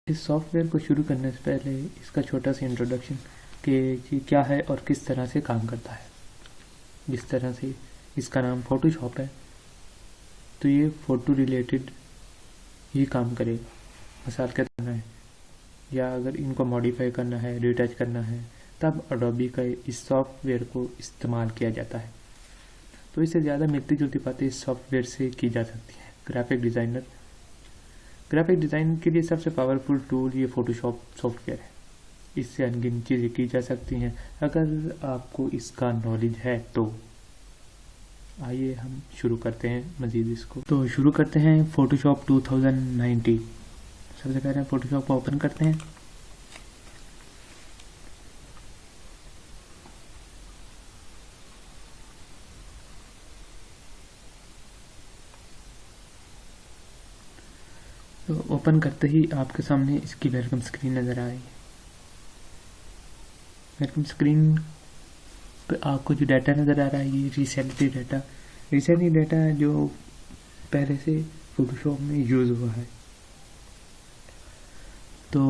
इस सॉफ्टवेयर को शुरू करने से पहले इसका छोटा सा इंट्रोडक्शन कि ये क्या है और किस तरह से काम करता है। जिस तरह से इसका नाम फोटोशॉप है, तो ये फ़ोटो रिलेटेड ही काम करेगा। मिसाल के करना है या अगर इनको मॉडिफाई करना है, रिटच करना है, तब अडोबी का इस सॉफ्टवेयर को इस्तेमाल किया जाता है। तो इससे ज़्यादा मिलती जुलती बातें इस सॉफ्टवेयर से की जा सकती हैं। ग्राफिक डिज़ाइन के लिए सबसे पावरफुल टूल ये फ़ोटोशॉप सॉफ्टवेयर है। इससे अनगिनत चीज़ें की जा सकती हैं अगर आपको इसका नॉलेज है तो। आइए हम शुरू करते हैं मज़ीद इसको। तो शुरू करते हैं फ़ोटोशॉप 2019। सबसे पहले फ़ोटोशॉप को ओपन करते हैं। तो ओपन करते ही आपके सामने इसकी वेलकम स्क्रीन नज़र आ रही है। वेलकम स्क्रीन पे आपको जो डाटा नज़र आ रहा है ये रिसेंटली डाटा जो पहले से फ़ोटोशॉप में यूज़ हुआ है। तो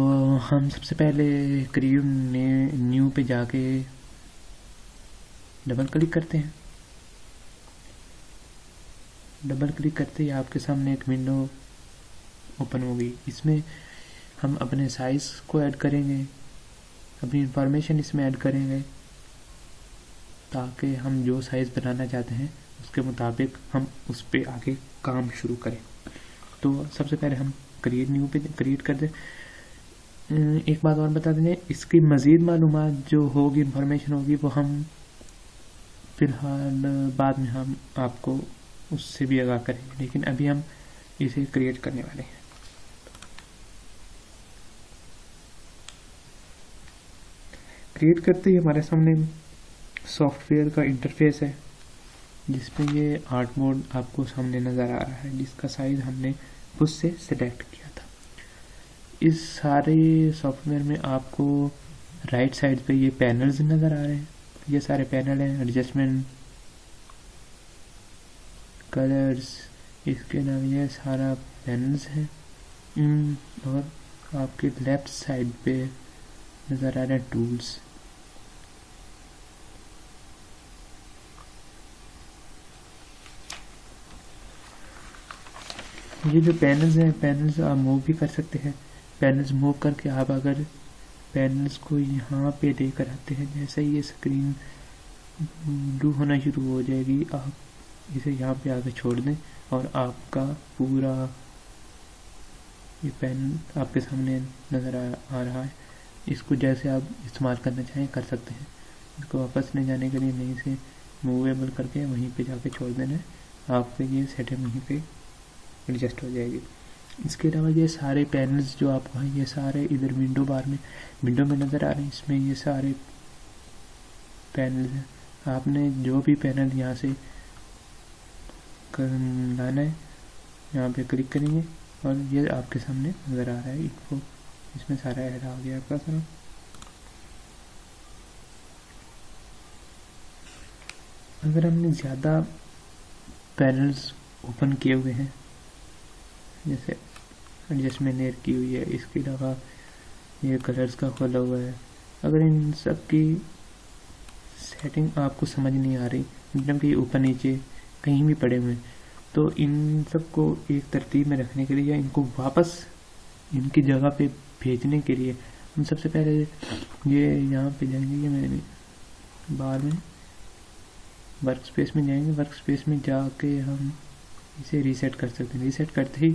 हम सबसे पहले क्रिएट न्यू पे जाके डबल क्लिक करते हैं। डबल क्लिक करते ही आपके सामने एक विंडो ओपन होगी। इसमें हम अपने साइज़ को ऐड करेंगे, अपनी इंफॉर्मेशन इसमें ऐड करेंगे ताकि हम जो साइज़ बनाना चाहते हैं उसके मुताबिक हम उस पर आगे काम शुरू करें। तो सबसे पहले हम क्रिएट न्यू पे क्रिएट कर दें। एक बात और बता दें, इसकी मज़ीद मालूमात जो होगी, इंफॉर्मेशन होगी, वो हम फ़िलहाल बाद में हम आपको उससे भी आगाह करेंगे, लेकिन अभी हम इसे क्रिएट करने वाले हैं। क्रिएट करते ही हमारे सामने सॉफ्टवेयर का इंटरफेस है जिसमें ये आर्ट मोड आपको सामने नज़र आ रहा है, जिसका साइज़ हमने खुद से सेलेक्ट किया था। इस सारे सॉफ्टवेयर में आपको राइट साइड पे ये पैनल्स नज़र आ रहे हैं। ये सारे पैनल हैं, एडजस्टमेंट, कलर्स, इसके अलावा ये सारा पैनल्स हैं। और आपके लेफ्ट साइड पे नज़र आ रहे हैं टूल्स। ये जो पैनल्स हैं, पैनल्स आप मूव भी कर सकते हैं। पैनल्स मूव करके आप अगर पैनल्स को यहाँ पे लेकर आते हैं, जैसे ही ये स्क्रीन ब्लू होना शुरू हो जाएगी, आप इसे यहाँ पे आके छोड़ दें और आपका पूरा ये पेन आपके सामने नज़र आ रहा है। इसको जैसे आप इस्तेमाल करना चाहें कर सकते हैं। इसको वापस ले जाने के लिए नहीं से मूवेबल करके वहीं पे जाके छोड़ देना है, आपके ये सेटअप वहीं पे एडजस्ट हो जाएगी। इसके अलावा ये सारे पैनल्स जो आपको हैं, ये सारे इधर विंडो में नज़र आ रहे हैं। इसमें ये सारे पैनल्स हैं। आपने जो भी पैनल यहाँ से लाना है, यहाँ पे क्लिक करेंगे और ये आपके सामने नज़र आ रहा है। इनको इसमें सारा ऐड आ गया आपका सारा। अगर हमने ज़्यादा पैनल्स ओपन किए हुए हैं, जैसे एडजस्टमेंट एयर की हुई है, इसके अलावा ये कलर्स का खोला हुआ है, अगर इन सब की सेटिंग आपको समझ नहीं आ रही, मतलब कि ऊपर नीचे कहीं भी पड़े हुए हैं, तो इन सब को एक तरतीब में रखने के लिए या इनको वापस इनकी जगह पे भेजने के लिए हम सबसे पहले ये यहाँ पे जाएंगे, ये मैंने बाहर में वर्क स्पेस में जाएंगे। वर्क स्पेस में जाके हम इसे रीसेट कर सकते हैं। रीसेट करते ही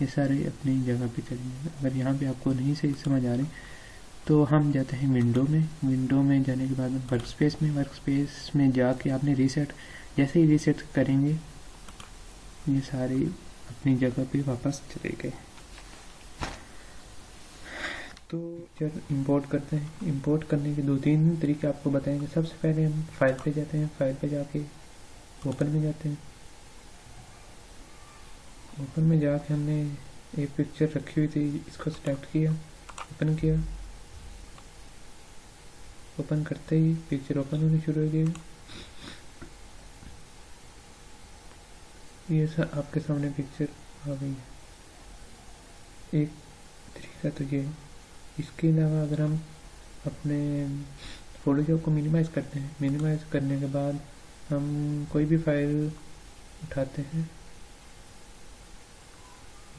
ये सारे अपनी जगह पे चलेंगे। अगर यहाँ पे आपको नहीं सही समझ आ रही तो हम जाते हैं विंडो में जाने के बाद वर्क स्पेस में जाके आपने रीसेट, जैसे ही रीसेट करेंगे ये सारे अपनी जगह पे वापस चले गए। तो जब इंपोर्ट करते हैं, इंपोर्ट करने के 2-3 तरीके आपको बताएंगे। सबसे पहले हम फाइल पे जाते हैं, फाइल पे जाके ओपन में जाते हैं। ओपन में जाके हमने एक पिक्चर रखी हुई थी, इसको सिलेक्ट किया, ओपन किया। ओपन करते ही पिक्चर ओपन होनी शुरू हो गई। ये सब आपके सामने पिक्चर आ गई है। एक तरीका तो ये। इसके अलावा अगर हम अपने फोटोशॉप को मिनिमाइज करते हैं, मिनिमाइज करने के बाद हम कोई भी फाइल उठाते हैं,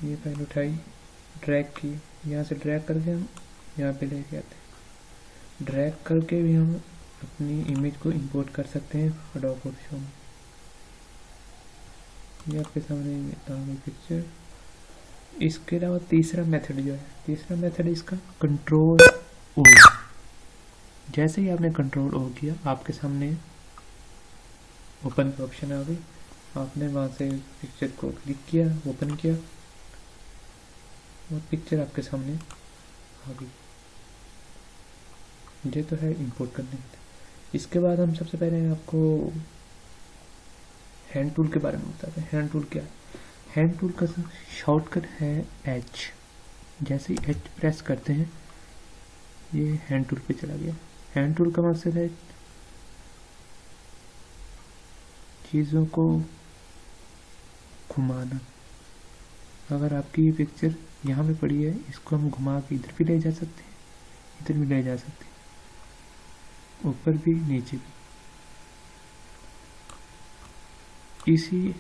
ये फाइल उठाई, ड्रैग की, यहाँ से ड्रैग करके हम यहाँ पे लेके आते हैं। ड्रैग करके भी हम अपनी इमेज को इंपोर्ट कर सकते हैं एडोब फोटोशॉप में। ये आपके सामने आ गई पिक्चर। इसके अलावा तीसरा मेथड जो है, तीसरा मेथड इसका कंट्रोल ओ। जैसे ही आपने कंट्रोल ओ किया, आपके सामने ओपन का ऑप्शन आ गई। आपने वहाँ से पिक्चर को क्लिक किया, ओपन किया और पिक्चर आपके सामने आ गई। ये तो है इंपोर्ट करने के। इसके बाद हम सबसे पहले आपको हैंड टूल के बारे में बताते हैं। हैंड टूल क्या है? हैंड टूल का शॉर्टकट है एच। जैसे ही एच प्रेस करते हैं, ये हैंड टूल पे चला गया। हैंड टूल का मकसद है चीज़ों को घुमाना। अगर आपकी ये पिक्चर यहाँ पे पड़ी है, इसको हम घुमा के इधर भी ले जा सकते हैं, इधर भी ले जा सकते हैं, ऊपर भी नीचे भी। इसी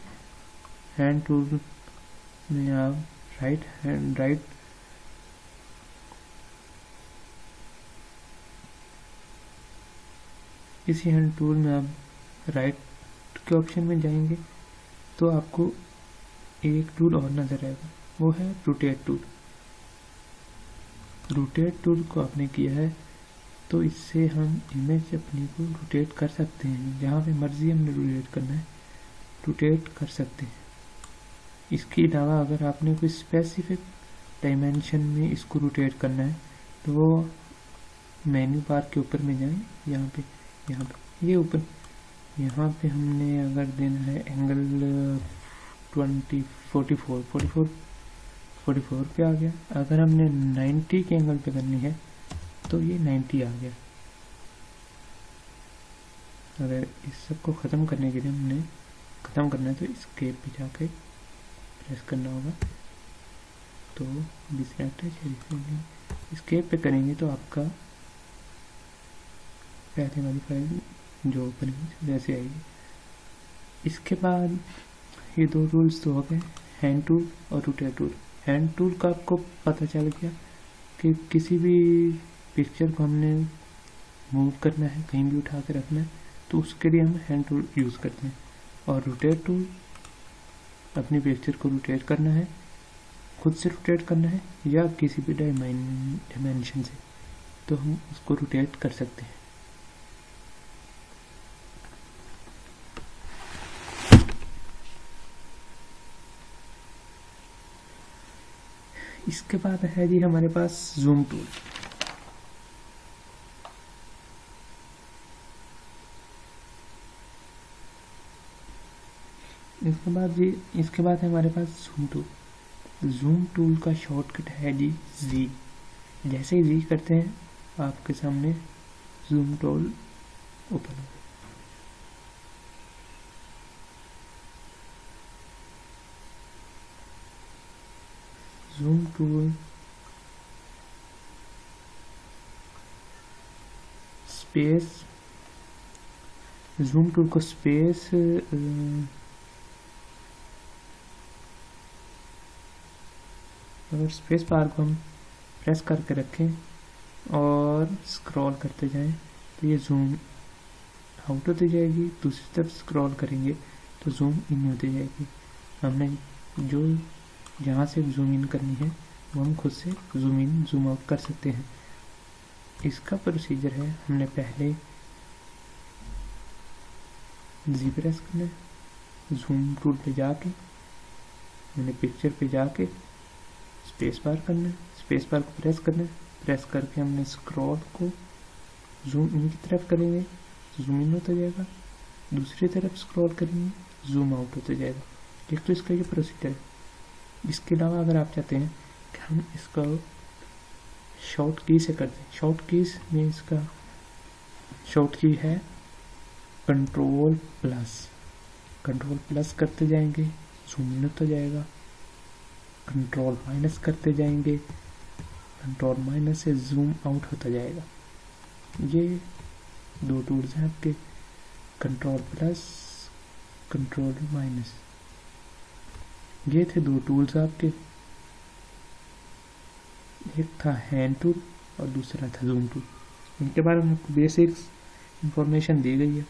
हैंड टूल में आप इसी हैंड टूल में आप राइट के ऑप्शन में जाएंगे तो आपको एक टूल और नजर आएगा, वो है रोटेट टूल। रोटेट टूल को आपने किया है तो इससे हम इमेज अपनी को रोटेट कर सकते हैं। जहाँ पे मर्जी हमने रोटेट करना है, रोटेट कर सकते हैं। इसके अलावा अगर आपने कोई स्पेसिफिक डायमेंशन में इसको रोटेट करना है तो वो मेन्यू बार के ऊपर में जाएं, यहाँ पे ये ऊपर, यहाँ पे हमने अगर देना है एंगल 44 पे आ गया। अगर हमने 90 के एंगल पे करनी है तो ये 90 आ गया। अगर इस सब को ख़त्म करने के लिए हमने ख़त्म करना है तो स्केप पे जाके प्रेस करना होगा। तो स्केप पे करेंगे तो आपका पहले वाली फाइल जो ओपन है वैसे आएगी। इसके बाद ये दो टूल्स तो हो गए, हैंड टूल और रोटेट टूल। हैंड टूल का आपको पता चल गया कि किसी भी पिक्चर को हमने मूव करना है, कहीं भी उठा के रखना है, तो उसके लिए हम हैंड टूल यूज़ करते हैं। और रोटेट टूल, अपनी पिक्चर को रोटेट करना है, खुद से रोटेट करना है या किसी भी डायमेंशन से, तो हम उसको रोटेट कर सकते हैं। इसके बाद है जी हमारे पास जूम टूल। इसके बाद है हमारे पास जूम टूल। जूम टूल का शॉर्टकट है जी जी। जैसे ही जी करते हैं आपके सामने जूम टूल ओपन हो। Zoom tool space, zoom tool को स्पेस अगर स्पेस बार को हम प्रेस करके रखें और स्क्रॉल करते जाएं तो ये जूम आउट होती जाएगी। दूसरी तरफ स्क्रॉल करेंगे तो जूम इन होती जाएगी। हमने जो जहाँ से जूम इन करनी है वो हम खुद से जूम इन जूम आउट कर सकते हैं। इसका प्रोसीजर है, हमने पहले जी प्रेस करना है, जूम टूल पे जाके हमने पिक्चर पे जाके स्पेस बार करना है, स्पेस बार को प्रेस करना है, प्रेस करके हमने स्क्रॉल को जूम इन की तरफ करेंगे, जूम इन होता जाएगा, दूसरी तरफ स्क्रॉल करेंगे, जूम आउट होता जाएगा। एक तो इसका ये प्रोसीजर है। इसके अलावा अगर आप चाहते हैं कि हम इसका शॉर्ट की से कर दें, शॉर्ट कीज में इसका शॉर्ट की है कंट्रोल प्लस करते जाएंगे, जूम इन होता जाएगा, कंट्रोल माइनस करते जाएंगे, कंट्रोल माइनस से जूम आउट होता जाएगा। ये दो टूल्स हैं आपके, कंट्रोल प्लस, कंट्रोल माइनस। ये थे दो टूल्स आपके, एक था हैंड टूल और दूसरा था जूम टूल। इनके बारे में आपको बेसिक्स इंफॉर्मेशन दी गई है।